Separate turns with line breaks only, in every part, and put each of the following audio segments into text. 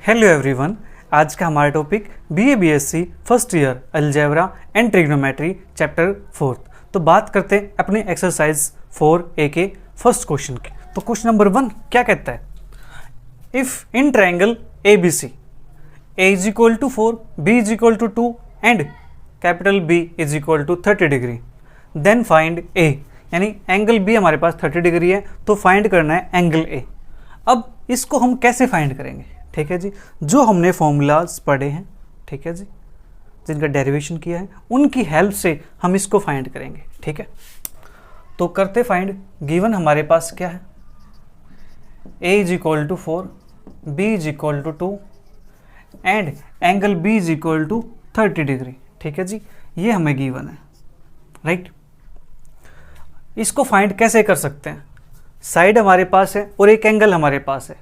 Hello everyone, आज का हमारा topic BA BSc first year algebra and trigonometry chapter 4। तो बात करते हैं अपने एक्सरसाइज 4A के फर्स्ट क्वेश्चन की। तो क्वेश्चन नंबर 1 क्या कहता है? If in triangle ABC A is equal to 4, B is equal to 2 and capital B is equal to 30 degree, then find A। यानी एंगल B हमारे पास 30 डिग्री है, तो फाइंड करना है एंगल A। अब इसको हम कैसे फाइंड करेंगे? ठीक है जी, जो हमने फॉर्मूलाज पढ़े हैं, ठीक है जी, जिनका डेरिवेशन किया है, उनकी हेल्प से हम इसको फाइंड करेंगे। ठीक है, तो करते फाइंड। गिवन हमारे पास क्या है? A is equal to 4, B is equal to 2 and angle B is equal to 30 degree. ठीक है जी, ये हमें गिवन है, राइट। इसको फाइंड कैसे कर सकते हैं? साइड हमारे पास है और एक एंगल हमारे पास है,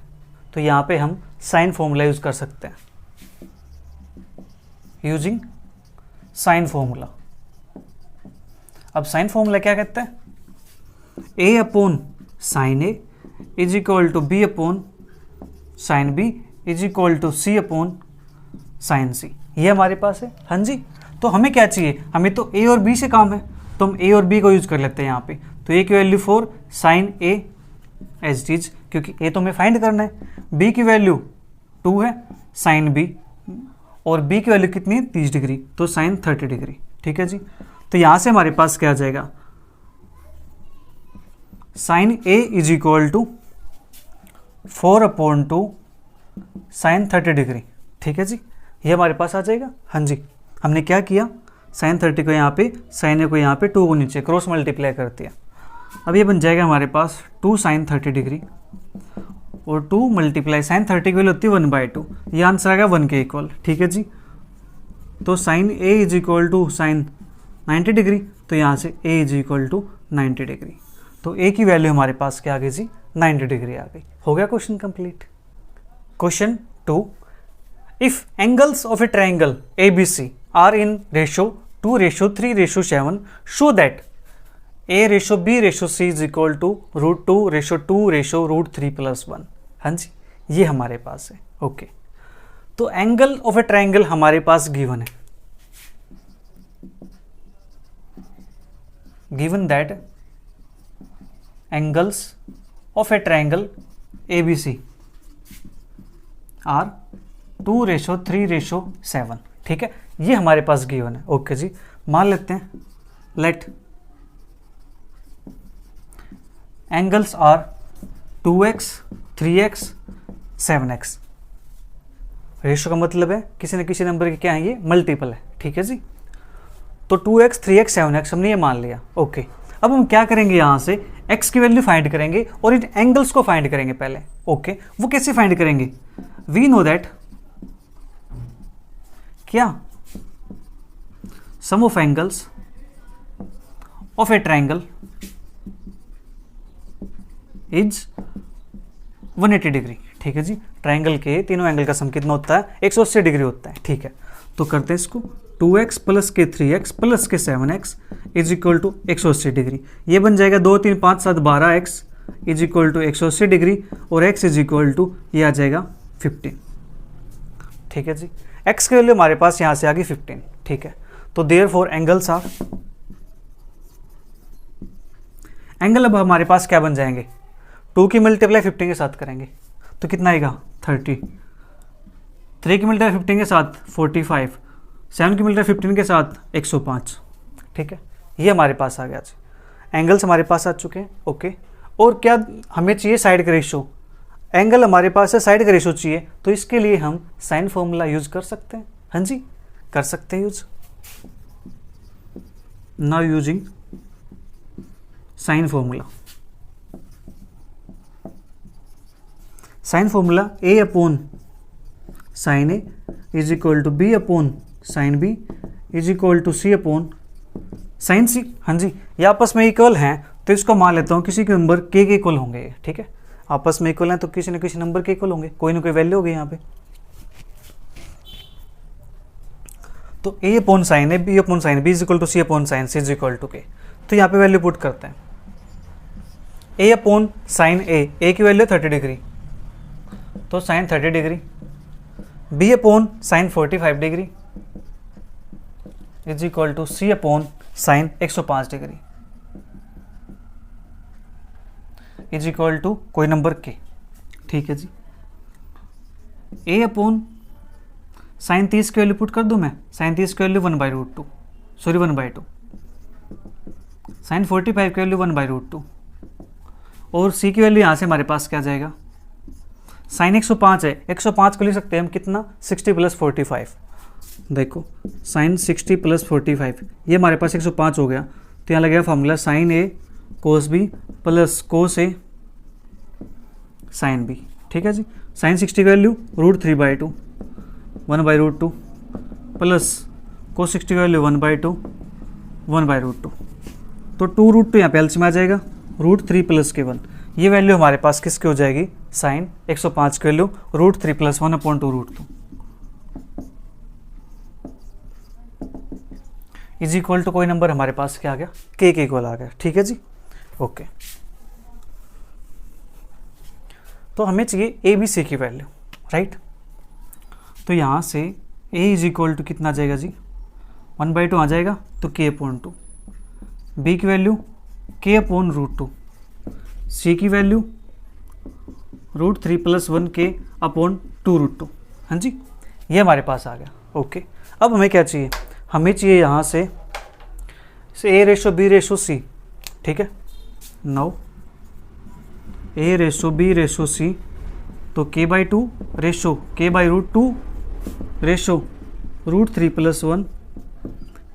तो यहाँ पे हम साइन फॉर्मूला यूज कर सकते हैं, यूजिंग साइन फॉर्मूला। अब साइन फॉर्मूला क्या कहता है? A upon sine A is equal to B upon sine B is equal to C upon sine C। ये हमारे पास है। हाँ जी, तो हमें क्या चाहिए? हमें तो A और B से काम है, तो हम A और B को यूज कर लेते हैं यहाँ पे। तो A की value 4 sine A as it is, क्योंकि A तो हमें फाइंड करना है। B की वैल्यू 2 है साइन B, और B की वैल्यू कितनी है? 30 डिग्री, तो साइन 30 डिग्री। ठीक है जी, तो यहाँ से हमारे पास क्या आ जाएगा? Sine A is equal to 4 upon 2 sine 30 degree. ठीक है जी, ये हमारे पास आ जाएगा। हाँ जी, हमने क्या किया? साइन 30 को यहाँ पे, साइन A को यहाँ पे, 2 को नीचे क्रॉस मल्टीप्लाई कर दिया। अब ये बन जाएगा हमारे पास 2 साइन 30 डिग्री और 2 मल्टीप्लाई साइन 30 की वैल्यू होती है 1/2। ये आंसर आ गया 1 के इक्वल। ठीक है जी, तो sine A is equal to sine 90 degree, तो यहाँ से A is equal to 90 degree. तो A की वैल्यू हमारे पास क्या आ गई जी? 90 डिग्री आ गई। हो गया question complete. Question 2, if angles of a triangle ABC are in ratio 2:3:7, show that A:B:C is equal to √2:2:√3+1। हाँ जी, ये हमारे पास है। ओके, तो एंगल ऑफ ए ट्राइंगल हमारे पास गिवन है। Given that angles of a triangle ABC are 2:3:7। ठीक है, ये हमारे पास गिवन है। ओके जी, मान लेते हैं late angles are 2x, 3x, 7x। Ratio का मतलब है किसी न किसी नंबर के क्या है? ये मल्टीपल है। ठीक है जी, तो 2x, 3x, 7x हमने ये मान लिया। ओके, अब हम क्या करेंगे? यहाँ से x की वैल्यू फाइंड करेंगे और इन एंगल्स को फाइंड करेंगे पहले। ओके, वो कैसे फाइंड करेंगे? वी नो दैट क्या sum of angles of a triangle is 180 degree. ठीक है जी, ट्राइंगल के तीनों एंगल का सम कितना होता है? 180 डिग्री होता है। ठीक है, तो करते हैं इसको। 2x प्लस के 3x प्लस के 7x is equal to 180 degree. ये बन जाएगा 2 3 5 7 12x is equal to 180 degree, और x इज इक्वल टू ये आ जाएगा 15। ठीक है जी, x की वैल्यू हमारे पास यहाँ से आ गई 15। ठीक है, तो देयरफॉर एंगल्स आर, एंगल अब हमारे पास क्या बन जाएंगे? 2 की मल्टीप्लाई 15 के साथ करेंगे तो कितना आएगा? 30। 3 की मल्टीप्लाई 15 के साथ 45, 7 की मल्टीप्लाई 15 के साथ 105। ठीक है, ये हमारे पास आ गया जी। एंगल्स हमारे पास आ चुके हैं। ओके, और क्या हमें चाहिए? साइड का रेशो। एंगल हमारे पास है, साइड का रेशो चाहिए, तो इसके लिए हम साइन फॉर्मूला यूज कर सकते हैं। हाँ जी, कर सकते हैं use. Now using sine formula. Sine formula A upon sine A is equal to B upon sine B is equal to C upon sine C। हाँ जी, ये आपस में इक्वल हैं, तो इसको मान लेता हूँ किसी के नंबर K के इक्वल होंगे ये। ठीक है, आपस में इक्वल हैं तो किसी न किसी नंबर के इक्वल होंगे, कोई ना कोई वैल्यू होगी यहाँ पे। तो A upon sine A, B upon sine B is equal to C upon sine C is equal to K। तो यहाँ पे वैल्यू पुट करते हैं। A अपॉन साइन A की वैल्यू 30 डिग्री, तो sine 30 degree B upon sine 45 degree is equal to C upon sine 105 degree is equal to कोई नंबर के। ठीक है जी, ए अपॉन साइन 30 की वैल्यू पुट कर दूं मैं, साइन 30 की वैल्यू 1/√2, सॉरी 1/2, साइन 45 की वैल्यू 1/√2, और सी की वैल्यू यहाँ से हमारे पास क्या जाएगा, साइन 105 है, 105 को लिख सकते हैं हम कितना, 60 + 45। देखो साइन 60 + 45 ये हमारे पास 105 हो गया, तो यहाँ लगेगा फॉर्मूला साइन ए कोस बी प्लस कोस ए साइन बी। ठीक है जी, साइन 60 की वैल्यू √3/2 1/√2 प्लस कोस 60 की वैल्यू 1/2 1/√2, तो 2√2 यहाँ पे एलसीएम आ जाएगा, √3 + k1, ये वैल्यू हमारे पास किसकी हो जाएगी, साइन 105 की वैल्यू √3 + 1/2√2 इज इक्वल टू कोई नंबर हमारे पास क्या आ गया, के इक्वल आ गया। ठीक है जी, ओके। तो हमें चाहिए ए बी सी की वैल्यू, राइट। तो यहाँ से ए इज इक्वल टू कितना आ जाएगा जी, 1/2 आ जाएगा, तो k/2, बी की वैल्यू k/√2, सी की वैल्यू √3 + 1k/2√2। हाँ जी, ये हमारे पास आ गया, ओके। अब हमें क्या चाहिए, हमें चाहिए यहाँ से A/B/C। ठीक है, नाउ A/B/C, तो k/2 ratio k/√2 ratio √3 + 1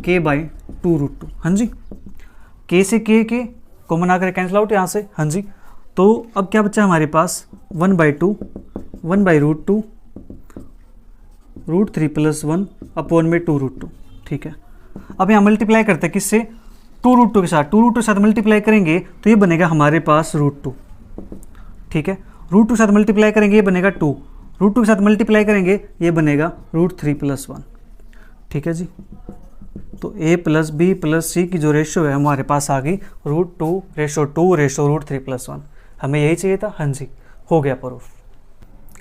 k/2√2। हाँ जी, k से k कॉमन आकर कैंसिल आउट यहाँ से। हाँ जी, तो अब क्या बचा हमारे पास, 1/2 1/√2 √3 + 1 अपॉन में 2√2। ठीक है, अब यहाँ मल्टीप्लाई करते हैं किससे, 2√2 के साथ, 2√2 के साथ मल्टीप्लाई करेंगे तो ये बनेगा हमारे पास √2। ठीक है, √2 के साथ मल्टीप्लाई करेंगे ये बनेगा 2, √2 के साथ मल्टीप्लाई करेंगे ये बनेगा √3 + 1। ठीक है जी, तो a + b + c की जो रेशो है हमारे पास आ गई √2 रेशो √3 + 1। हमें यही चाहिए था। हाँ जी, हो गया proof.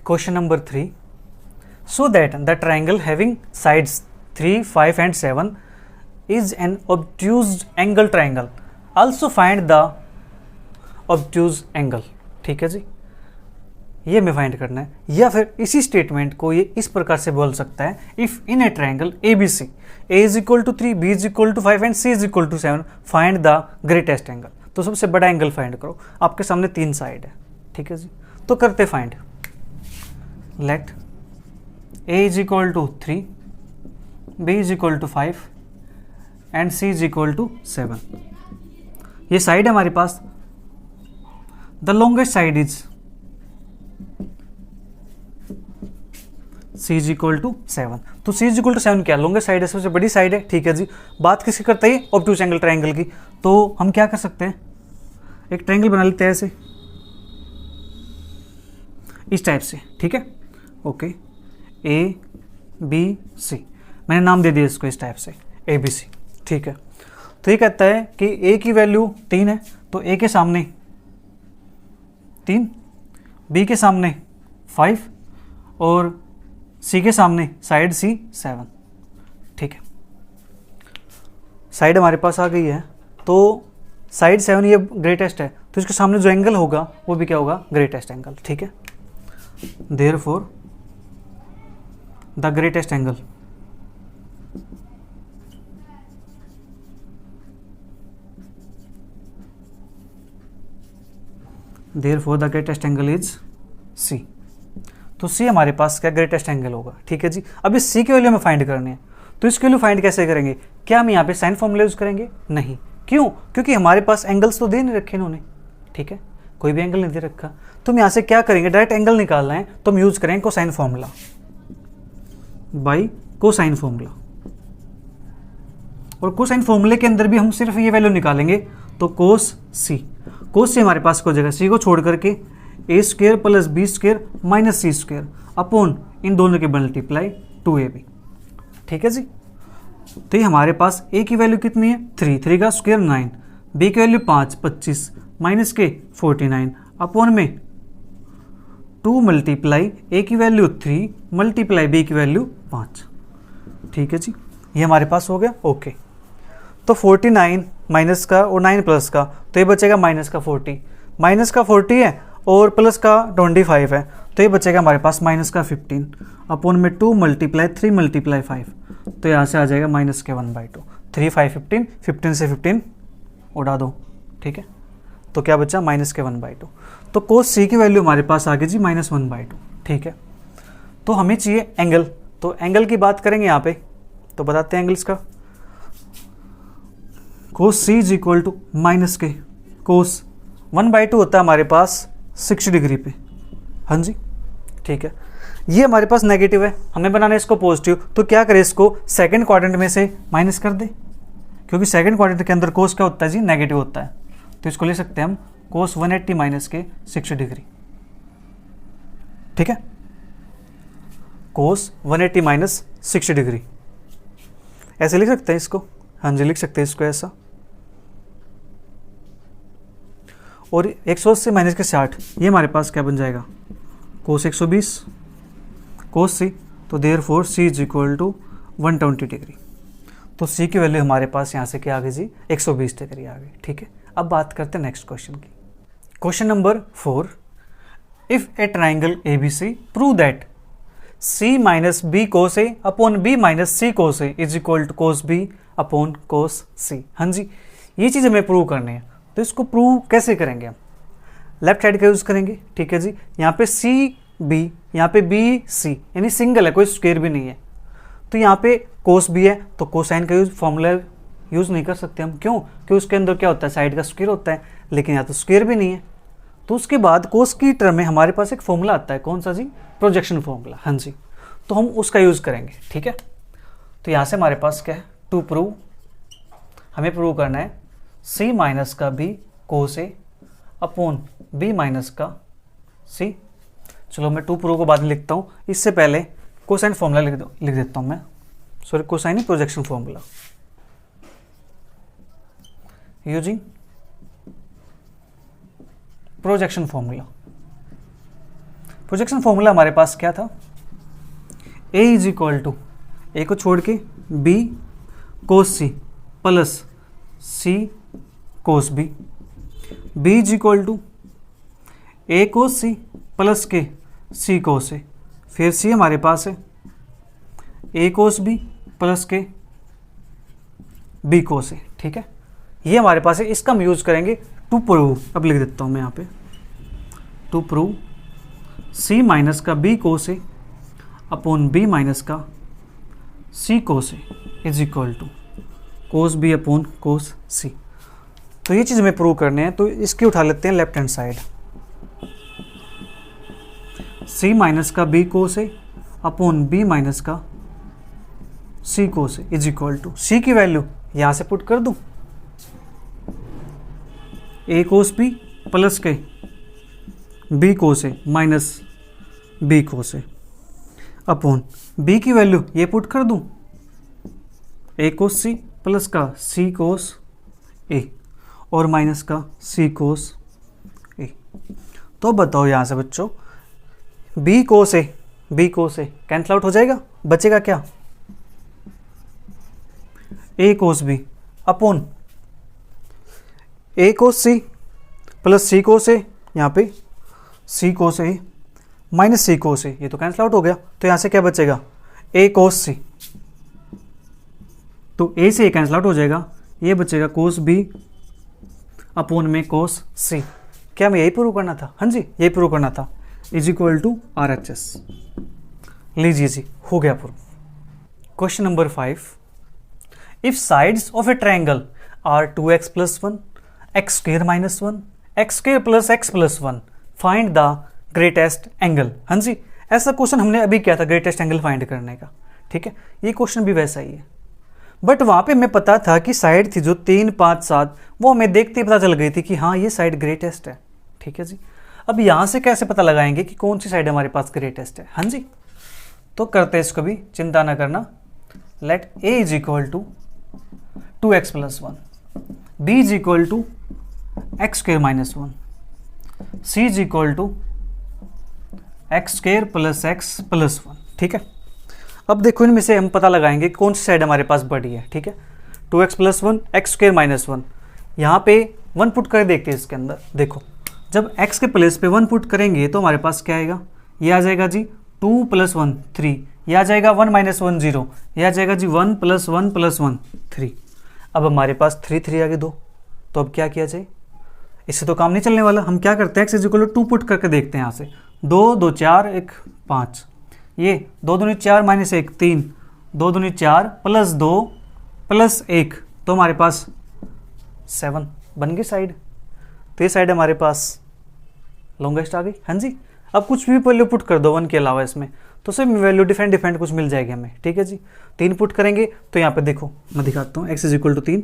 Question number 3, so that the triangle having sides 3, 5 and 7 is an obtuse angle triangle, also find the obtuse angle। ठीक है जी, ये हमें फाइंड करना है, या फिर इसी स्टेटमेंट को ये इस प्रकार से बोल सकता है, if in A triangle ABC A is equal to 3, B is equal to 5 and C is equal to 7, find the greatest angle। तो सबसे बड़ा एंगल फाइंड करो, आपके सामने 3 साइड है। ठीक है जी, तो करते find, let A is equal to 3, B is equal to 5 and C is equal to 7। ये साइड है हमारे पास, the longest side is C is equal to 7। तो C is equal to 7 क्या, लॉन्गेस्ट साइड है, सबसे बड़ी साइड है। ठीक है जी, बात किसकी करते हैं, ऑब्ट्यूज एंगल ट्राइंगल की। तो हम क्या कर सकते हैं, एक ट्राइंगल बना लेते हैं ऐसे, इस टाइप से। ठीक है, ओके, ABC, मैंने नाम दे दिया इसको इस टाइप से, ABC। ठीक है, तो ये कहता है कि A की वैल्यू 3 है, तो A के सामने 3, B के सामने 5 और C के सामने साइड C 7। ठीक है, साइड हमारे पास आ गई है, तो साइड 7 ये ग्रेटेस्ट है, तो इसके सामने जो एंगल होगा वो भी क्या होगा, ग्रेटेस्ट एंगल। ठीक है, therefore the greatest angle is C। तो C हमारे पास क्या, ग्रेटेस्ट एंगल होगा। ठीक है जी, अब इस C की वैल्यू हमें फाइंड करनी है, तो इसकी वैल्यू फाइंड कैसे करेंगे, क्या हम यहाँ पे साइन फॉर्मूला यूज करेंगे, नहीं, क्यों, क्योंकि हमारे पास एंगल्स तो दे नहीं रखे इन्होंने। ठीक है, कोई भी एंगल नहीं दे रखा, तो हम यहाँ से क्या करेंगे, डायरेक्ट एंगल निकालना है, तो हम यूज करेंगे cosine formula, by cosine formula. और कोसाइन फॉर्मूले के अंदर भी हम सिर्फ ये वैल्यू निकालेंगे, तो कोस C, कोस C हमारे पास को जगह C को छोड़ करके A² + B² - C² अपॉन इन दोनों के मल्टीप्लाई 2AB। ठीक है जी, तो ये हमारे पास A की वैल्यू कितनी है, 3 का स्क्वायर 9, B की वैल्यू 5 25 - के 49 अपॉन में 2 मल्टीप्लाई ए की वैल्यू 3 मल्टीप्लाई बी की वैल्यू 5। ठीक है जी, ये हमारे पास हो गया। ओके, तो 49 माइनस का और 9 प्लस का, तो ये बचेगा माइनस का 40, माइनस का 40 है और प्लस का 25 है, तो ये बचेगा हमारे पास माइनस का 15 अपॉन में 2 मल्टीप्लाई 3 मल्टीप्लाई 5, तो यहाँ से आ जाएगा माइनस के 1/2। 3 5 15, 15 से 15 उड़ा दो। ठीक है, तो क्या बचा माइनस के 1/2। तो कोस सी की वैल्यू हमारे पास आ गई जी -1/2। ठीक है, तो हमें चाहिए एंगल, तो एंगल की बात करेंगे यहाँ पे, तो बताते हैं एंगल्स का। कोस C is equal to minus के कोस 1/2 होता है हमारे पास 60 डिग्री पे। हाँ जी, ठीक है, ये हमारे पास नेगेटिव है, हमें बनाना है इसको पॉजिटिव, तो क्या करें, इसको सेकंड क्वाड्रेंट में से माइनस कर दे, क्योंकि सेकंड क्वाड्रेंट के अंदर कोस क्या होता है जी, नेगेटिव होता है। तो इसको ले सकते हैं हम कोस 180 माइनस के 60 डिग्री। ठीक है, कोस 180 माइनस 60 डिग्री, ऐसे लिख सकते हैं इसको। हाँ जी, लिख सकते हैं इसको ऐसा। और 180 माइनस के 60, ये हमारे पास क्या बन जाएगा, कोस 120 कोस सी, तो therefore C is equal to 120 degree. तो सी की वैल्यू हमारे पास यहाँ से क्या आ गई जी, 120 डिग्री आ गई। ठीक है, अब बात करते हैं नेक्स्ट क्वेश्चन की। Question number 4, if a triangle A B C prove that c minus b cos A upon B minus c cos A is equal to cos B upon cos C. हाँ जी, ये चीज़ हमें prove करनी है, तो इसको prove कैसे करेंगे हम, लेफ्ट साइड का यूज़ करेंगे। ठीक है जी, यहाँ पे सी बी, यहाँ पे बी सी, यानी सिंगल है, कोई स्क्वायर भी नहीं है, तो यहाँ पे कोस बी है, तो कोसाइन का यूज फॉर्मूला यूज़ नहीं कर सकते हम। क्यों, क्योंकि उसके अंदर क्या होता है, साइड का स्क्वायर होता है, लेकिन यहाँ तो स्क्वायर भी नहीं है। तो उसके बाद कोस की टर्म में हमारे पास एक फॉर्मूला आता है, कौन सा जी, प्रोजेक्शन फॉर्मूला। हाँ जी, तो हम उसका यूज़ करेंगे। ठीक है, तो यहाँ से हमारे पास क्या है, टू प्रूव, हमें प्रूव करना है सी माइनस का B cos A upon B minus का सी। चलो मैं टू प्रूव को बाद में लिखता हूँ, इससे पहले कोसाइन फॉर्मूला लिख देता हूँ मैं, सॉरी कोसाइन ही projection formula using projection formula. Projection formula हमारे पास क्या था, A is equal to, A को छोड़ के B cos C plus C cos B, B is equal to A cos C plus के सी कोस ए, फिर सी हमारे पास है ए कोस बी प्लस के बी कोस ए। ठीक है, ये हमारे पास है, इसका हम यूज़ करेंगे टू प्रूव। अब लिख देता हूँ मैं यहाँ पे, टू प्रूव सी माइनस का B cos A upon B minus का C cos A is equal to cos B upon cos C. तो ये चीज़ हमें प्रूव करने हैं, तो इसकी उठा लेते हैं लेफ्ट हैंड साइड, सी माइनस का B cos A upon B minus का C cos A is equal to, सी की वैल्यू यहाँ से पुट कर दूँ, ए कोस बी प्लस के B cos A minus b cos A upon B की वैल्यू ये पुट कर दूँ, ए कोस सी प्लस का सी कोस ए और माइनस का सी कोस ए। तो बताओ यहाँ से बच्चों, बी कोस ए कैंसल आउट हो जाएगा, बचेगा क्या, ए कोस बी अपॉन ए cos C plus C cos ए, यहाँ पे सी कोस ए माइनस सी कोस ए, ये तो कैंसल आउट हो गया, तो यहाँ से क्या बचेगा, ए कोस सी, तो ए से कैंसल आउट हो जाएगा, ये बचेगा कोस बी अपॉन में कोस सी। क्या हमें यही प्रूव करना था, हाँ जी यही प्रूव करना था, is equal to R H S. लीजिए जी, हो गया prove. Question number 5, if sides of a triangle are 2x + 1 x square - 1 x square plus x + 1 find the greatest angle. हाँ जी, ऐसा क्वेश्चन हमने अभी किया था, ग्रेटेस्ट एंगल फाइंड करने का। ठीक है, ये क्वेश्चन भी वैसा ही है, बट वहाँ पे हमें पता था कि साइड थी जो 3, 5, 7, वो हमें देखते ही पता चल गई थी कि हाँ ये साइड ग्रेटेस्ट है। ठीक है जी, अब यहाँ से कैसे पता लगाएंगे कि कौन सी साइड हमारे पास ग्रेटेस्ट है। हाँ जी, तो करते हैं इसको भी, चिंता ना करना। Let A is equal to 2x + 1, B is equal to x² - 1, C is equal to x square plus x plus 1, ठीक है। अब देखो इनमें से हम पता लगाएंगे कौन सी साइड हमारे पास बड़ी है, ठीक है। 2x plus 1 x square minus 1, यहाँ पे 1 पुट कर देखते हैं इसके अंदर। देखो जब x के प्लेस पे 1 पुट करेंगे तो हमारे पास क्या आएगा, ये आ जाएगा जी 2 प्लस 1 3, ये आ जाएगा 1 माइनस 1 0, ये आ जाएगा जी 1 प्लस 1 प्लस 1 3। अब हमारे पास 3 3 आगे 2, तो अब क्या किया जाए, इससे तो काम नहीं चलने वाला। हम क्या करते हैं x is equal to 2 put करके देखते हैं यहाँ से। 2 2 4 1 5, ये 2 दूनी 4 माइनस 1 3, 2 दूनी 4 प्लस 2 प्लस 1, तो हमारे पास 7 बन गई साइड। तो ये साइड हमारे पास लॉन्गेस्ट आ गई। हाँ जी, अब कुछ भी वैल्यू पुट कर दो 1 के अलावा इसमें, तो सिर्फ वैल्यू डिफरेंट डिफरेंट कुछ मिल जाएगी हमें, ठीक है जी। 3 पुट करेंगे तो यहाँ पे देखो मैं दिखाता हूँ, x इज इक्वल टू 3,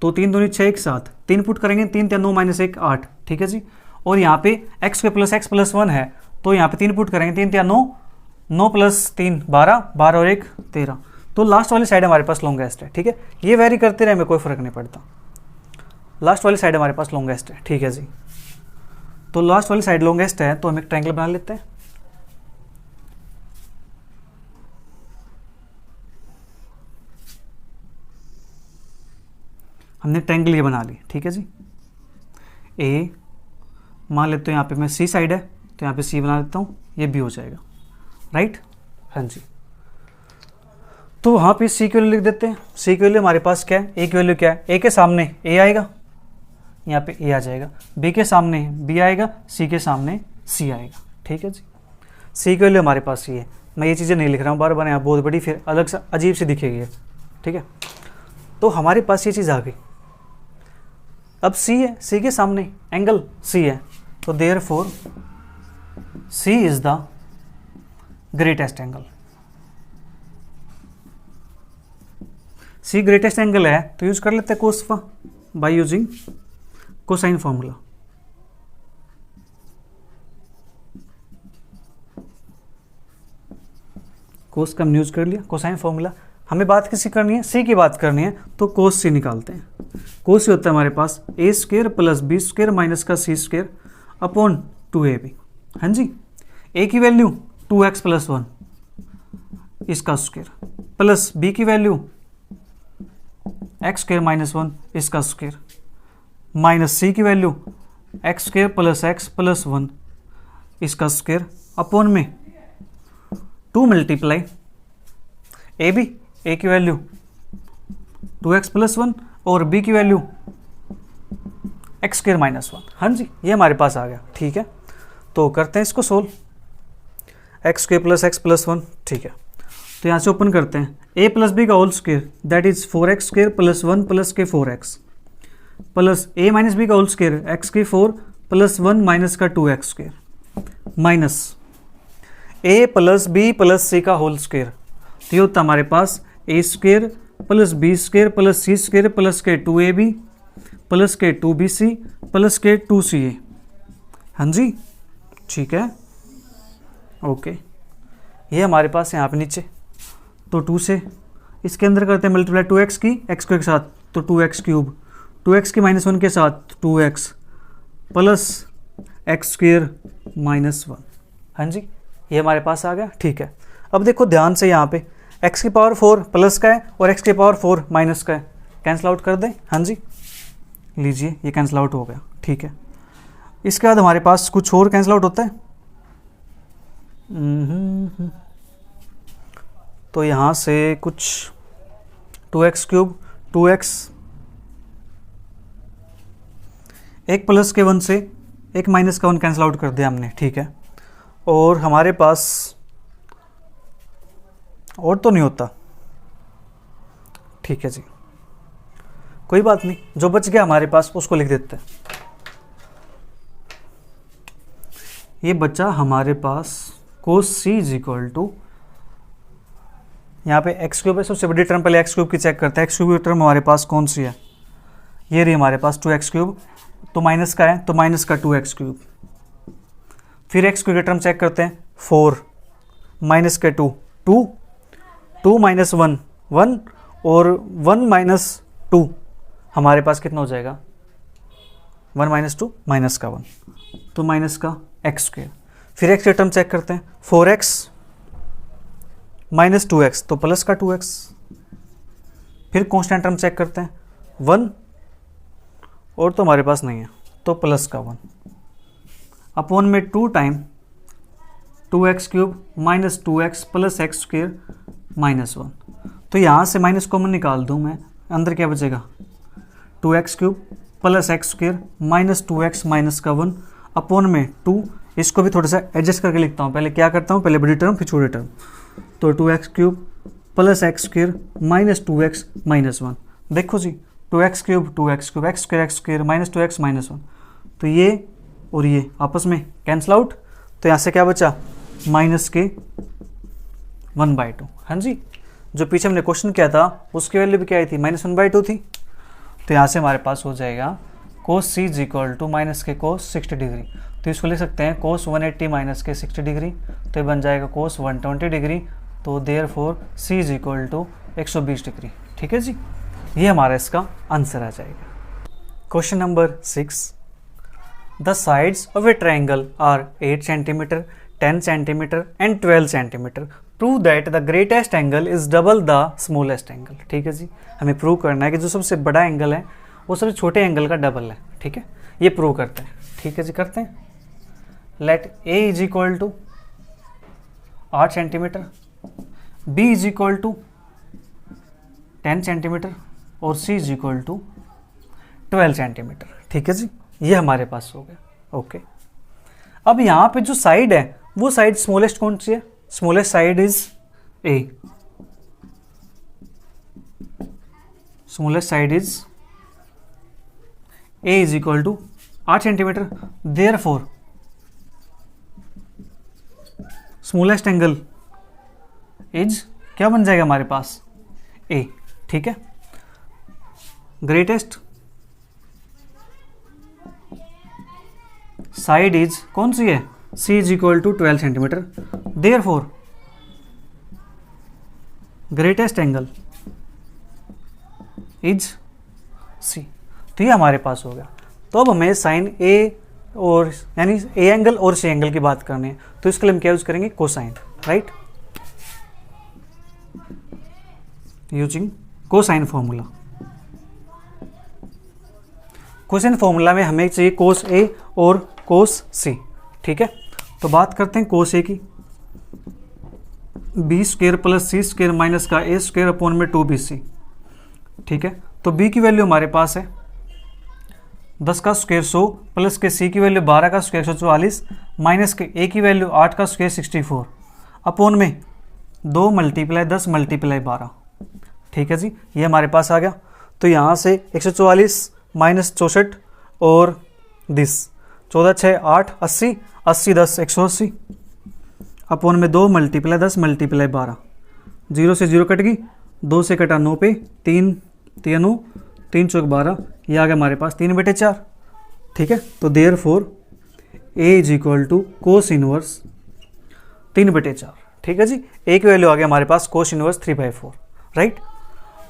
तो 3 दूनी 6 1 7, 3 पुट करेंगे 3 3 9 माइनस 1 8, ठीक है जी। और यहाँ पे x के प्लस x प्लस 1 है, तो यहाँ पे 3 पुट करेंगे 3 3 9, 9 प्लस 3 12, 12 और 1 13, तो लास्ट वाली साइड हमारे पास लॉन्गेस्ट है, ठीक है। ये वेरी करते रहे, हमें कोई फर्क नहीं पड़ता, लास्ट वाली साइड हमारे पास लॉन्गेस्ट है, ठीक है जी। तो लास्ट वाली साइड लॉन्गेस्ट है, तो हम एक ट्रायंगल बना लेते हैं। हमने ट्रायंगल ये बना ली, ठीक है जी। ए मान लेते हैं यहाँ पे मैं सी साइड है, तो यहाँ पे सी बना लेता हूँ, ये भी हो जाएगा, राइट। हाँ जी, तो वहाँ पे सी की वैल्यू लिख देते हैं। सी की वैल्यू हमारे पास क्या है, ए की वैल्यू क्या है, ए के सामने ए आएगा, यहाँ पे ए आ जाएगा, बी के सामने बी आएगा, सी के सामने सी आएगा, ठीक है जी। सी की वैल्यू हमारे पास सी है, मैं ये चीज़ें नहीं लिख रहा हूँ बार बार, यहाँ बहुत बड़ी फिर अलग से अजीब सी दिखेगी, ठीक है। तो हमारे पास ये चीज़ आ गई। अब सी है, सी के सामने एंगल सी है, तो therefore C is the greatest angle. C greatest angle है, तो यूज कर लेते हैं cos by using cosine formula. Cos का हमने यूज कर लिया, कोसाइन फॉर्मूला। हमें बात किसी करनी है, सी की बात करनी है, तो कोस सी निकालते हैं। कोस सी होता है हमारे पास A square plus B square minus का सी स्क्वायर अपॉन 2ab। हाँ जी, ए की वैल्यू 2x प्लस 1 इसका स्क्वायर, प्लस बी की वैल्यू एक्स स्क्वायर माइनस 1 इसका स्क्वायर, माइनस सी की value x square plus x plus 1 इसका स्क्वायर अपॉन में 2 मल्टीप्लाई ए बी, ए की वैल्यू 2x प्लस 1 और b की वैल्यू एक्स स्क्वायर माइनस 1। हाँ जी, ये हमारे पास आ गया, ठीक है। तो करते हैं इसको solve, x square plus x plus 1, ठीक है। तो यहाँ से ओपन करते हैं, a प्लस बी का whole square that is 4x square plus 1 plus के 4x plus a minus B का होल स्क्वायर एक्स की 4 प्लस 1 माइनस का 2x square minus a plus B plus c का होल स्क्वायर, तो ये होता है हमारे पास a square plus B square plus C square plus के 2ab प्लस के 2bc प्लस के 2ca। हाँ जी, ठीक है, ओके। ये हमारे पास यहाँ पे नीचे, तो 2 से इसके अंदर करते हैं मल्टीप्लाई 2x की x के साथ, तो 2x क्यूब, 2x की माइनस 1 के साथ 2x plus x square minus 1। हाँ जी, ये हमारे पास आ गया, ठीक है। अब देखो ध्यान से, यहाँ पे x की पावर 4 प्लस का है और x की पावर 4 माइनस का है, कैंसिल आउट कर दें। हाँ जी, लीजिए ये कैंसिल आउट हो गया, ठीक है। इसके बाद हमारे पास कुछ और कैंसिल आउट होता है, तो यहाँ से कुछ 2x क्यूब 2x, एक प्लस के 1 से एक माइनस का 1 कैंसिल आउट कर दिया हमने, ठीक है। और हमारे पास और तो नहीं होता, ठीक है जी, कोई बात नहीं, जो बच गया हमारे पास उसको लिख देते हैं। ये बचा हमारे पास कोस सी इज इक्वल टू, यहाँ पे एक्स क्यूब है, सबसे बड़ी टर्म पहले एक्स क्यूब की चेक करते हैं। एक्स क्यूब की टर्म हमारे पास कौन सी है, ये रही हमारे पास 2x क्यूब, तो माइनस का है तो माइनस का 2x क्यूब। फिर एक्स क्यूब की टर्म चेक करते हैं, 4 माइनस के 2 2 2 माइनस 1 1 और 1 माइनस 2, हमारे पास कितना हो जाएगा 1 माइनस 2 माइनस का 1, तो माइनस का एक्स स्क्वायर। फिर एक्स की टर्म चेक करते हैं, 4x माइनस 2x तो प्लस का 2x। फिर कांस्टेंट टर्म चेक करते हैं, 1 और तो हमारे पास नहीं है तो प्लस का 1 अपॉन में 2 time 2x cube minus 2x plus x square minus 1। तो यहाँ से माइनस कॉमन निकाल दूँ मैं, अंदर क्या बचेगा 2x cube plus x square minus 2x minus का 1 अपॉन में 2। इसको भी थोड़ा सा एडजस्ट करके लिखता हूँ, पहले क्या करता हूँ, पहले बड़ी टर्म फिर छोटी टर्म। तो 2x cube plus x square minus 2x minus 1। देखो जी 2x cube x square minus 2x minus 1, तो ये और ये आपस में कैंसिल आउट। तो यहाँ से क्या बचा माइनस के 1/2। हाँ जी, जो पीछे हमने क्वेश्चन किया था उसकी वैल्यू भी क्या आई थी, माइनस 1/2 थी। तो यहाँ से हमारे पास हो जाएगा कोस C is equal to minus के कोस 60 डिग्री। तो इसको लिख सकते हैं कोस 180 माइनस के 60 डिग्री, तो ये बन जाएगा कोस 120 डिग्री। तो therefore C is equal to 120 degree. ठीक है जी, ये हमारा इसका आंसर आ जाएगा। Question number 6, the sides of a triangle are 8 centimetre 10 centimetre and 12 centimetre. Prove that the greatest angle is double the smallest angle. ठीक है जी, हमें प्रूव करना है कि जो सबसे बड़ा एंगल है वो सबसे छोटे एंगल का डबल है। ठीक है, ये प्रूव करते हैं। ठीक है जी, करते हैं। Let A is equal to 8 centimetre, B is equal to 10 centimetre और C is equal to 12 centimetre. ठीक है जी, ये हमारे पास हो गया। ओके, अब यहाँ पे जो साइड है वो साइड स्मॉलेस्ट कौन सी है, smallest side is A, smallest side is A is equal to 8 centimetre. Therefore smallest angle is क्या बन जाएगा हमारे पास ए। ठीक है, ग्रेटेस्ट साइड इज कौन सी है, C is equal to 12 centimetre. Therefore greatest angle is C. तो ये हमारे पास हो गया। तो अब हमें साइन ए और यानी ए एंगल और सी एंगल की बात करनी है, तो इसके लिए हम क्या यूज करेंगे, cosine, right, using cosine formula. Cosine formula में हमें चाहिए कोस ए और कोस सी। ठीक है, तो बात करते हैं कोस ए की, B square plus C square minus का ए स्क्वेयर अपॉन में 2bc। ठीक है, तो बी की वैल्यू हमारे पास है 10 का स्क्वेयर 100 प्लस के सी की वैल्यू 12 का स्क्वेयर 144 माइनस के ए की वैल्यू 8 का स्क्वेयर 64 अपॉन में 2 × 10 × 12। ठीक है जी, ये हमारे पास आ गया। तो यहाँ से 144 माइनस 64 और 10, 14 6 8 80 80 10 180 अपॉन में 2 × 10 × 12। 0 से 0 कट गई, 2 से कटा 9 पे 3 3 9 3 चौक 12, ये आ गया हमारे पास 3/4। ठीक है, तो therefore A is equal to cos inverse 3/4। ठीक है जी, ए की वैल्यू आ गया हमारे पास कोस इनवर्स 3/4, राइट।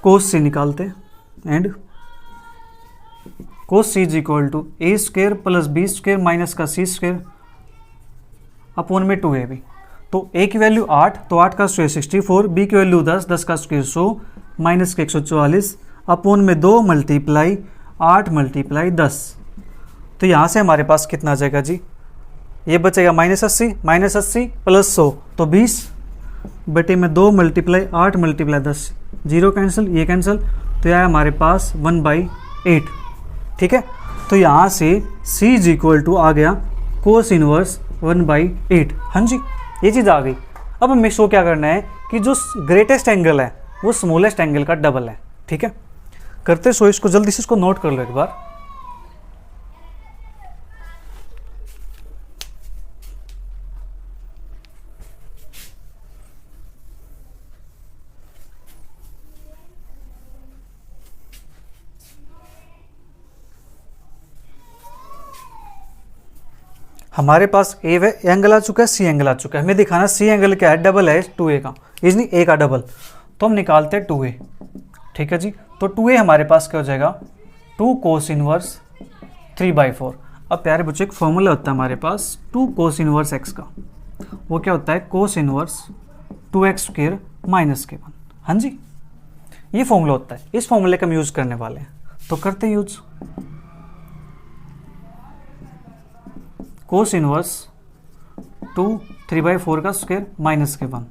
कोस सी निकालते हैं and cos C is equal to A square plus B square minus का सी स्क्वेयर अपॉन में 2ab। तो ए की वैल्यू 8, तो 8 का स्क्वेयर 64, बी की वैल्यू 10, 10 का स्क्वेयर 100 माइनस के 144 अपॉन में 2 × 8 × 10। तो यहाँ से हमारे पास कितना आ जाएगा जी, ये बचेगा -80 -80 प्लस 100 तो 20 बटे में 2 × 8 × 10, 0 कैंसिल, ये कैंसिल, तो यह हमारे पास 1/8। ठीक है, तो यहाँ से C इज इक्वल टू आ गया कोस इनवर्स 1/8। हाँ जी, ये चीज़ आ गई। अब हमें शो क्या करना है कि जो ग्रेटेस्ट एंगल है वो स्मॉलेस्ट एंगल का डबल है। ठीक है, करते सो इसको जल्दी से इसको नोट कर लो एक बार। हमारे पास ए एंगल आ चुका है, सी एंगल आ चुका है। हमें दिखाना सी एंगल क्या है, डबल है 2a का, इसलिए ए का डबल। तो हम निकालते हैं 2a। ठीक है जी, तो 2a हमारे पास क्या हो जाएगा, 2 कोस इनवर्स 3/4। अब प्यारे बच्चों एक फॉर्मूला होता है हमारे पास 2 कोस इनवर्स एक्स का, वो क्या होता है cos inverse 2x square minus k1। हाँ जी, ये फॉर्मूला होता है, इस फॉर्मूले का हम यूज करने वाले हैं, तो करते हैं यूज। कोस इनवर्स 2 3/4 का square minus k1,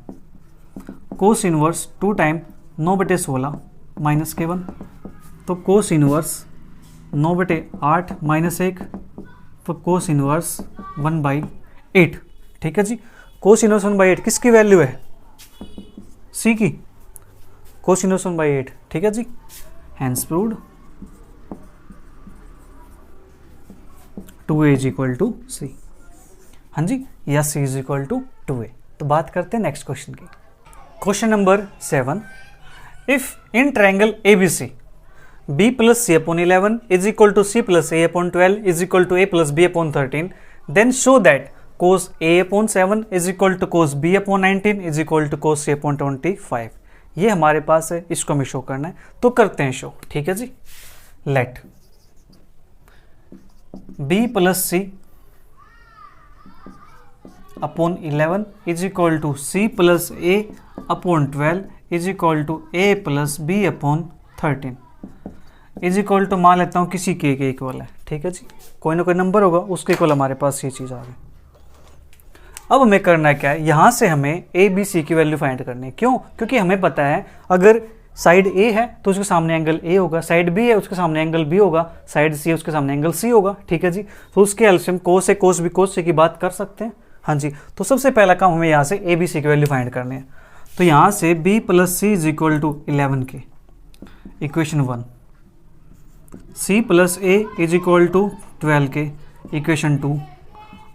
cos inverse 2 time 9/16 minus k1, तो कोस इनवर्स 9/8 माइनस 1, तो कोस इनवर्स 1/8। ठीक है जी, कोस इनवर्स 1/8 किसकी वैल्यू है? सी की, कोस इनवर्स 1/8। ठीक है जी, hence proved 2a is equal to C. हाँ जी, या c is equal to 2a। तो बात करते हैं नेक्स्ट क्वेश्चन की। Question number 7, if in triangle ABC b plus c upon 11 is equal to c plus a upon 12 is equal to a plus b upon 13, then show that cos a upon 7 is equal to cos b upon 19 is equal to cos c upon 25। ये हमारे पास है, इसको हमें show करना है, तो करते हैं शो। ठीक है जी, late b plus c upon 11 is equal to c plus a upon 12 is equal to a plus b upon 13 is equal to मान लेता हूँ किसी के इक्वल है। ठीक है जी, कोई ना कोई नंबर होगा उसके इक्वल हमारे पास ये चीज़ आ गई। अब हमें करना है क्या है, यहाँ से हमें ए बी सी की वैल्यू फाइंड करनी है। क्यों? क्योंकि हमें पता है अगर साइड ए है तो उसके सामने एंगल ए होगा, साइड बी है उसके सामने एंगल बी होगा, साइड सी है उसके सामने एंगल सी होगा। ठीक है जी, तो उसके LCM cos A cos B cos सी की बात कर सकते हैं। हाँ जी, तो सबसे पहला काम हमें यहाँ से ए बी सी की वैल्यू फाइंड करनी है। तो यहाँ से B plus C is equal to 11 के equation 1, c plus A is equal to 12 के इक्वेशन 2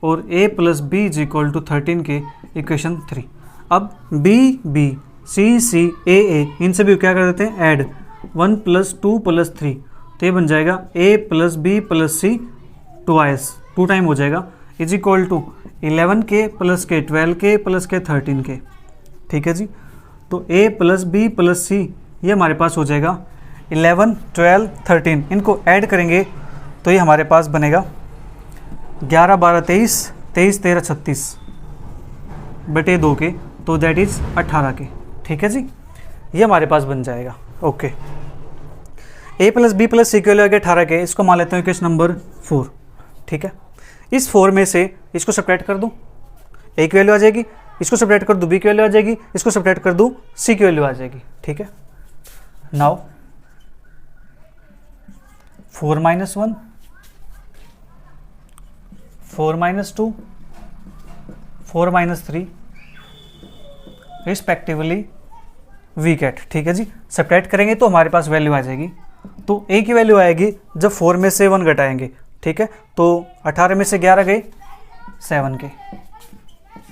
और a plus B is equal to 13 के इक्वेशन 3। अब b b c c a a इन सभी को क्या कर देते हैं ऐड, 1 प्लस 2 प्लस 3, तो ये बन जाएगा a plus B plus C 2 time हो जाएगा इज इक्वल टू 11 के प्लस के 12 के प्लस के 13 के। ठीक है जी, तो a प्लस बी प्लस सी ये हमारे पास हो जाएगा 11 12 13, इनको ऐड करेंगे तो ये हमारे पास बनेगा 11 12 23 23 13 36 बटे 2 के, तो दैट इज 18 के। ठीक है जी, ये हमारे पास बन जाएगा। Okay, a plus B plus C की वैल्यू आ गया 18 के, इसको मान लेते हैं इक्वेशन नंबर 4। ठीक है, इस 4 में से इसको सब्ट्रैक्ट कर दूं, a की वैल्यू आ जाएगी, इसको सब्ट्रैक्ट कर दूं b की वैल्यू आ जाएगी, इसको सब्ट्रैक्ट कर दूं c की वैल्यू आ जाएगी। ठीक है, now 4 minus 1 4 minus 2 4 minus 3 respectively we get. ठीक है जी, सब्ट्रैक्ट करेंगे तो हमारे पास वैल्यू आ जाएगी, तो a की वैल्यू आएगी जब 4 में से 1 घटाएंगे। ठीक है, तो 18 में से 11 गए 7 के,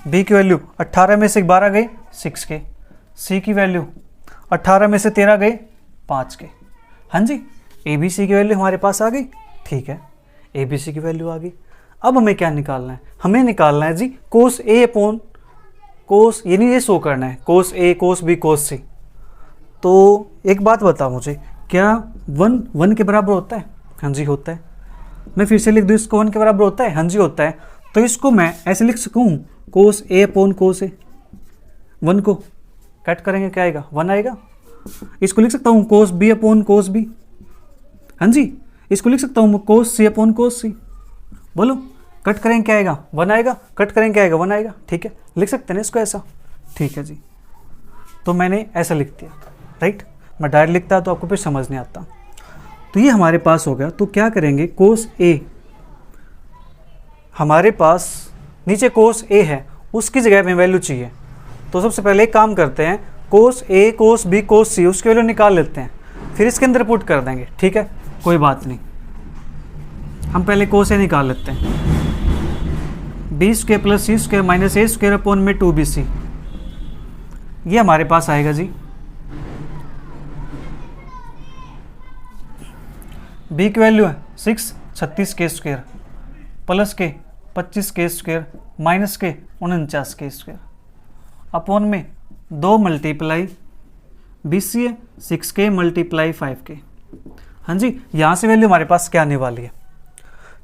b की वैल्यू 18 में से 12 गए 6 के, c की वैल्यू 18 में से 13 गए 5 के। हाँ जी, ए बी सी की वैल्यू हमारे पास आ गई। ठीक है, ए बी सी की वैल्यू आ गई। अब हमें क्या निकालना है, हमें निकालना है जी कोस ए अपॉन कोस, ये नहीं ये शो करना है कोस A cos B cos C. तो एक बात बताओ मुझे, क्या 1 के बराबर होता है? हाँ जी होता है। मैं फिर से लिख दूँ इसको, 1 के बराबर होता है? हाँ जी होता है। तो इसको मैं ऐसे लिख सकूँ कोस ए अपॉन कोस ए, 1 को कट करेंगे क्या आएगा 1 आएगा। इसको लिख सकता हूँ cos B upon cos B, हाँ जी इसको लिख सकता हूँ कोस सी अपॉन कोस सी। बोलो कट करेंगे क्या आएगा 1 आएगा, कट करेंगे क्या आएगा 1 आएगा। ठीक है, लिख सकते हैं ना इसको ऐसा। ठीक है जी, तो मैंने ऐसा लिख दिया, राइट। मैं डायरेक्ट लिखता तो आपको फिर समझ नहीं आता। तो ये हमारे पास हो गया। तो क्या करेंगे, कोस ए हमारे पास नीचे कोस ए है, उसकी जगह में वैल्यू चाहिए। तो सबसे पहले एक काम करते हैं, कोस ए कोस बी कोस सी उसकी वैल्यू निकाल लेते हैं, फिर इसके अंदर पुट कर देंगे। ठीक है, कोई बात नहीं, हम पहले कोस ए निकाल लेते हैं। B square plus C square minus ए स्क्वायर अपॉन में 2bc, ये हमारे पास आएगा जी। बी की वैल्यू है 6 36 के स्क्वायर प्लस के 25 के स्क्वायर माइनस के 49 के स्क्वायर अपॉन में 2 मल्टीप्लाई BC है 6k मल्टीप्लाई 5k। हाँ जी, यहाँ से वैल्यू हमारे पास क्या आने वाली है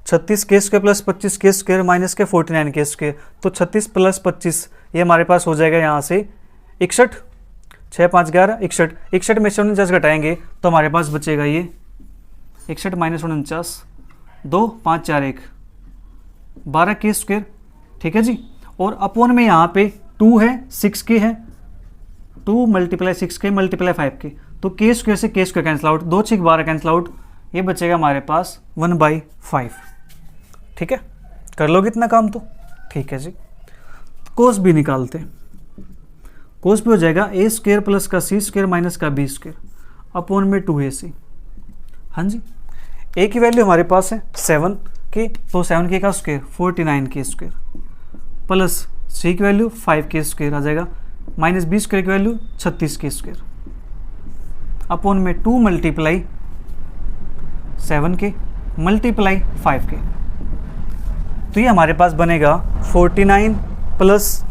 36 के स्क्वायर प्लस 25 के स्क्वायर माइनस के 49 के स्क्वायर, तो 36 प्लस 25 ये हमारे पास हो जाएगा यहाँ से 61, 6 5 11 61, 61 में से 49 घटाएंगे तो हमारे पास बचेगा ये 61 माइनस 49, 2 5 4 1 12 के स्क्वायर, ठीक है जी। और अपॉन में यहाँ पे 2 है 6 के है, 2 मल्टीप्लाई 6 के मल्टीप्लाई 5 के, तो के स्क्वायर से के square cancel out, 2 6 12 cancel out, ये बचेगा हमारे पास 1/5, ठीक है। कर लोगे इतना काम तो ठीक है जी। कोस भी निकालते, कोस भी हो जाएगा ए स्क्वायर प्लस का सी स्क्वायर माइनस का बी स्क्वायर अपॉन में 2ac। हाँ जी, ए की वैल्यू हमारे पास है 7 के, तो 7 के का स्क्वायर 49 के स्क्वायर प्लस सी की वैल्यू 5 के स्क्वायर आ जाएगा माइनस बी स्क्वायर की वैल्यू 36 के स्क्वायर अपॉन में 2 मल्टीप्लाई 7 के मल्टीप्लाई 5 के, तो ये हमारे पास बनेगा 49 प्लस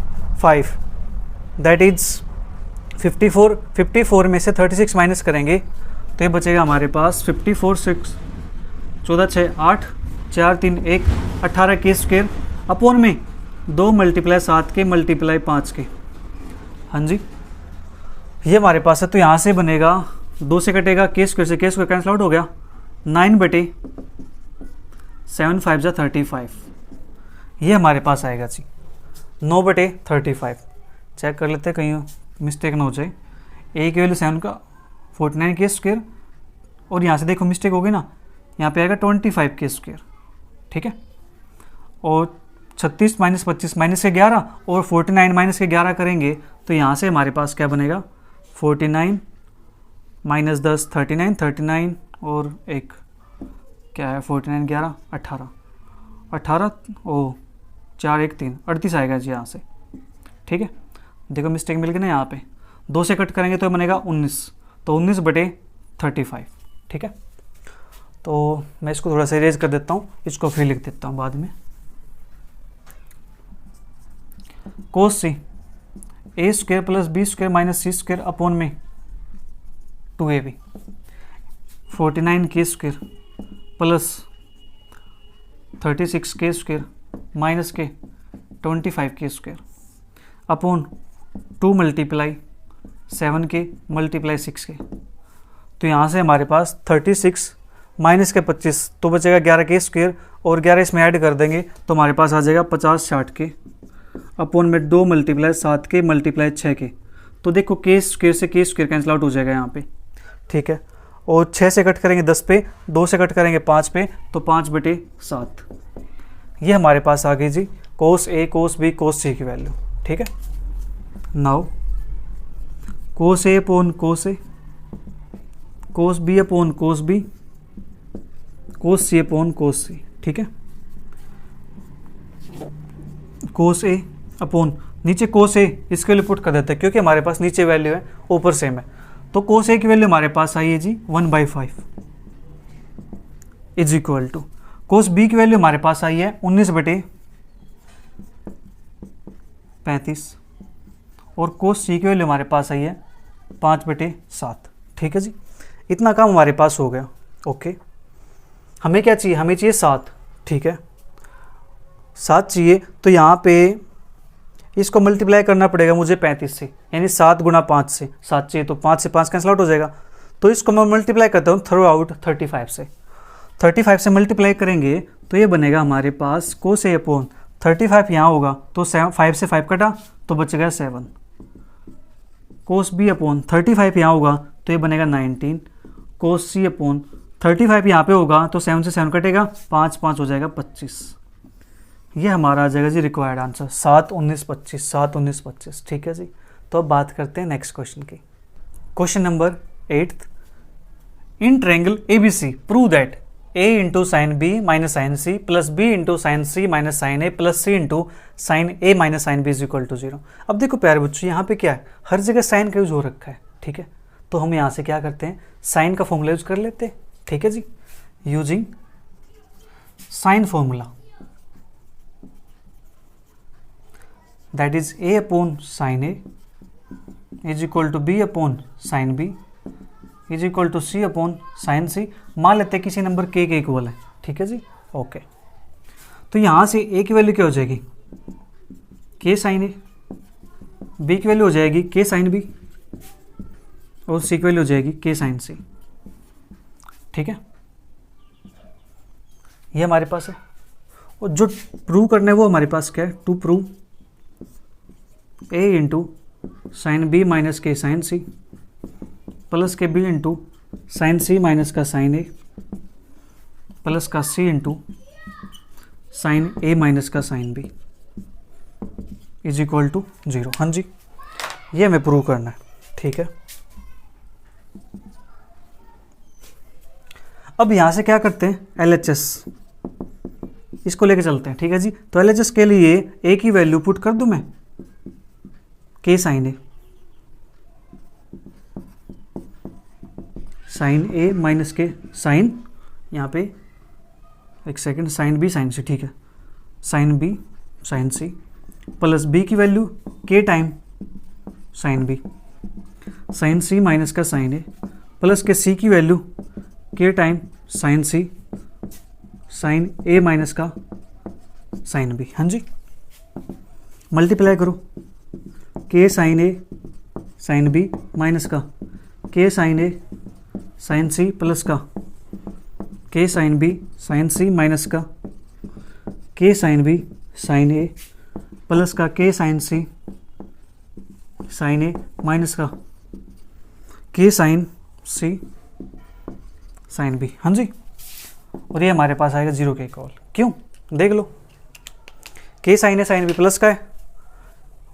5 दैट इज 54। 54 में से 36 माइनस करेंगे तो ये बचेगा हमारे पास 54 6 14 6 8 4 3 1 18 के स्क्वायर अपॉन में 2 मल्टीप्लाई 7 के मल्टीप्लाई 5 के। हाँ जी, ये हमारे पास है, तो यहाँ से बनेगा 2 से कटेगा के स्क्वायर से के स्क्वायर कैंसिल आउट हो गया, 9/7 5 जा 35, ये हमारे पास आएगा जी 9/35। चेक कर लेते हैं कहीं मिस्टेक ना हो जाए। ए की वैल्यू 7 का 49 के स्क्वायर और यहाँ से देखो मिस्टेक हो गई ना, यहाँ पे आएगा 25 के स्क्वायर, ठीक है। और 36 माइनस 25 माइनस के 11 और 49 माइनस के 11 करेंगे तो यहाँ से हमारे पास क्या बनेगा 49 माइनस 10 39 39 और एक क्या है 49 11 18 18 ओ 4 1 3 38 आएगा जी यहाँ से, ठीक है। देखो मिस्टेक मिल गई ना, यहाँ पे 2 से कट करेंगे तो बनेगा 19, तो 19/35, ठीक है। तो मैं इसको थोड़ा सा इरेज कर देता हूँ, इसको फिर लिख देता हूँ बाद में। Cos C A square plus B square minus C square upon में 2ab 49 के स्क्वायर प्लस 36 के स्क्वायर माइनस के 25 के स्क्वायर अपॉन 2 मल्टीप्लाई 7 के मल्टीप्लाई 6 के, तो यहाँ से हमारे पास 36 माइनस के 25 तो बचेगा 11 के स्क्वायर और 11 इसमें ऐड कर देंगे तो हमारे पास आ जाएगा 50 60 के अपॉन में 2 मल्टीप्लाई 7 के मल्टीप्लाई 6 के, तो देखो के स्क्वायर से के स्क्वायर कैंसिल आउट हो जाएगा यहाँ पे, ठीक है। और 6 से कट करेंगे 10 पे, 2 से कट करेंगे 5 पे, तो 5/7 ये हमारे पास आ गई जी कोस ए कोस बी कोस सी की वैल्यू, ठीक है। Now cos A upon cos A, cos B upon cos B, cos C upon cos C, ठीक है। कोस ए अपॉन नीचे कोस ए इसके लिए पुट कर देते हैं क्योंकि हमारे पास नीचे वैल्यू है ऊपर सेम है, तो कोस ए की वैल्यू हमारे पास आई है जी 1/5 is equal to cos B की वैल्यू हमारे पास आई है 19/35 और कोस सी की वैल्यू हमारे पास आई है 5/7, ठीक है जी। इतना काम हमारे पास हो गया, ओके। हमें क्या चाहिए, हमें चाहिए 7, ठीक है। 7 चाहिए तो यहाँ पे इसको मल्टीप्लाई करना पड़ेगा मुझे 35 से, यानी 7 गुणा 5 से 7 चाहिए, तो 5 से 5 कैंसिल आउट हो जाएगा, तो इसको मैं मल्टीप्लाई करता हूँ थ्रू आउट 35 से। 35 से मल्टीप्लाई करेंगे तो ये बनेगा हमारे पास कोस ए अपॉन 35 यहाँ होगा तो 5 से 5 कटा तो बचेगा 7, कोस बी अपॉन 35 यहाँ होगा तो ये बनेगा 19, कोस सी अपॉन 35 यहाँ पे होगा तो 7 से 7 कटेगा 5 5 हो जाएगा 25, ये हमारा आ जाएगा जी रिक्वायर्ड आंसर 7 19 25 7 19 25, ठीक है जी। तो अब बात करते हैं नेक्स्ट क्वेश्चन की। Question number 8, in triangle ABC prove that A into sine B minus sine C plus B into sine C minus sine A plus C into sine A minus sine B is equal to 0। अब देखो प्यारे बच्चों, यहाँ पे क्या है, हर जगह sign का यूज हो रखा है, ठीक है। तो हम यहाँ से क्या करते हैं, साइन का फॉर्मूला यूज कर लेते हैं, ठीक है जी। Using sine formula that is A upon sine A is equal to B upon sine B is equal to C upon sine C. मान लेते हैं किसी नंबर के इक्वल है, ठीक है जी, ओके। तो यहाँ से ए की वैल्यू क्या हो जाएगी, के साइन ए, बी की वैल्यू हो जाएगी के साइन बी, और सी की वैल्यू हो जाएगी के साइन सी। ठीक है, ये हमारे पास है। और जो प्रूव करना है वो हमारे पास क्या है, to prove A into sine B minus के साइन सी प्लस के B into sine C minus का साइन ए प्लस का C into sine A minus का sine B is equal to 0। हाँ जी, ये हमें प्रूव करना है। ठीक है, अब यहां से क्या करते हैं, LHS इसको लेके चलते हैं। ठीक है जी, तो LHS के लिए ए की वैल्यू पुट कर दूं मैं, के sine A, sine A minus के साइन, यहाँ पे एक second, sine B sine C. ठीक है, sine B sine C plus B की वैल्यू के time sine B, sine C minus का साइन ए प्लस के सी की वैल्यू के time sine C sine A minus का साइन बी। हाँ जी, मल्टीप्लाई करो, के sine A sine B minus का के sine A sine C plus का के sign B sine C minus का के sign B sign A plus का के sine C sine A minus का के साइन सी साइन बी। हाँ जी, और ये हमारे पास आएगा 0 के इक्वल। क्यों, देख लो, के sine A sine B plus का है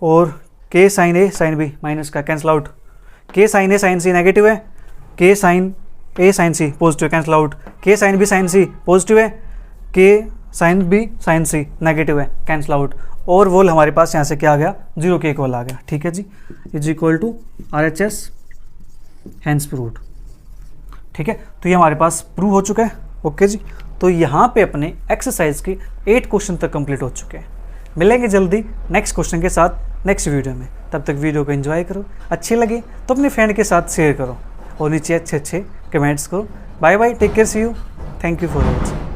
और के sine A sine B minus का, कैंसिल आउट। के sine A sine C negative है, के sine A sine C positive, cancel out. के साइन बी साइन सी पॉजिटिव है, के साइन बी साइन सी नेगेटिव है, कैंसिल आउट। और वोल हमारे पास यहाँ से क्या आ गया, 0 के इक्वल आ गया। ठीक है जी, is equal to RHS hence proved. ठीक है, तो ये हमारे पास प्रूव हो चुका है। ओके जी, तो यहाँ पे अपने एक्सरसाइज के 8 क्वेश्चन तक कंप्लीट हो चुके हैं। मिलेंगे जल्दी नेक्स्ट क्वेश्चन के साथ नेक्स्ट वीडियो में। तब तक वीडियो को एंजॉय करो, अच्छी लगे तो अपने फ्रेंड के साथ शेयर करो और नीचे अच्छे अच्छे कमेंट्स करो। Bye bye, take care, see you, thank you for watching.